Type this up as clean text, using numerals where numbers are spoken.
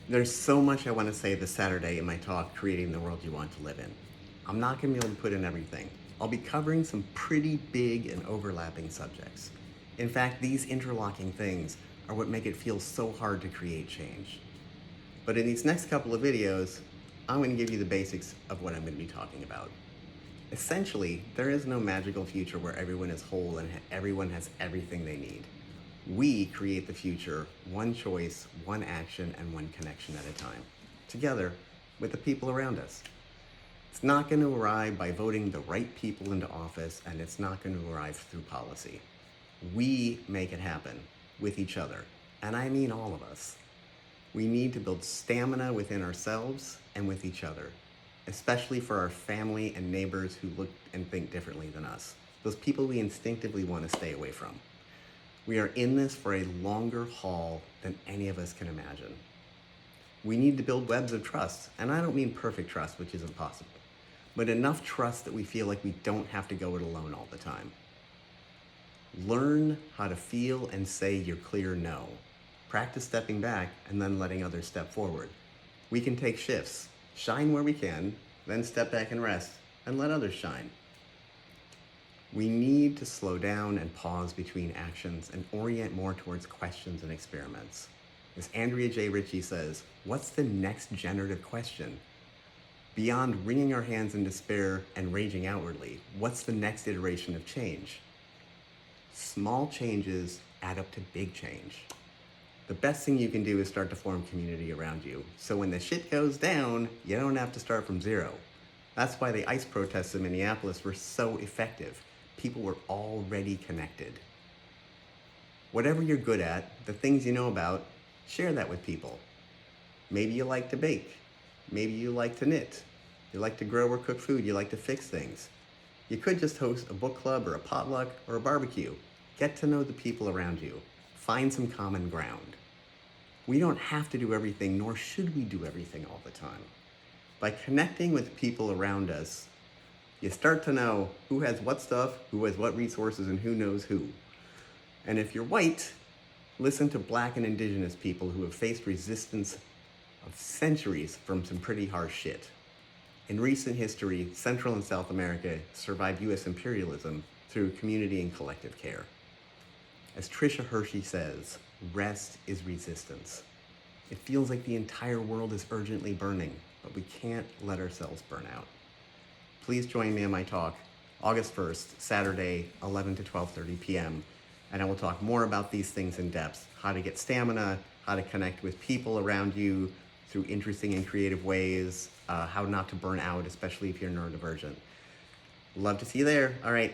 There's so much I want to say this Saturday in my talk, Creating the World You Want to Live in. I'm not going to be able to put in everything. I'll be covering some pretty big and overlapping subjects. In fact, these interlocking things are what make it feel so hard to create change. But in these next couple of videos, I'm going to give you the basics of what I'm going to be talking about. Essentially, there is no magical future where everyone is whole and everyone has everything they need. We create the future, one choice, one action, and one connection at a time, together with the people around us. It's not going to arrive by voting the right people into office, and it's not going to arrive through policy. We make it happen with each other, and I mean all of us. We need to build stamina within ourselves and with each other, especially for our family and neighbors who look and think differently than us, those people we instinctively want to stay away from. We are in this for a longer haul than any of us can imagine. We need to build webs of trust, and I don't mean perfect trust, which isn't possible, but enough trust that we feel like we don't have to go it alone all the time. Learn how to feel and say your clear no. Practice stepping back and then letting others step forward. We can take shifts, shine where we can, then step back and rest, and let others shine. We need to slow down and pause between actions and orient more towards questions and experiments. As Andrea J. Ritchie says, what's the next generative question? Beyond wringing our hands in despair and raging outwardly, what's the next iteration of change? Small changes add up to big change. The best thing you can do is start to form community around you, so when the shit goes down, you don't have to start from zero. That's why the ICE protests in Minneapolis were so effective. People were already connected. Whatever you're good at, the things you know about, share that with people. Maybe you like to bake. Maybe you like to knit. You like to grow or cook food. You like to fix things. You could just host a book club or a potluck or a barbecue. Get to know the people around you. Find some common ground. We don't have to do everything, nor should we do everything all the time. By connecting with people around us, you start to know who has what stuff, who has what resources, and who knows who. And if you're white, listen to Black and Indigenous people who have faced resistance of centuries from some pretty harsh shit. In recent history, Central and South America survived US imperialism through community and collective care. As Tricia Hersey says, rest is resistance. It feels like the entire world is urgently burning, but we can't let ourselves burn out. Please join me on my talk, August 1st, Saturday, 11 to 12:30 p.m., and I will talk more about these things in depth, how to get stamina, how to connect with people around you through interesting and creative ways, how not to burn out, especially if you're neurodivergent. Love to see you there. All right.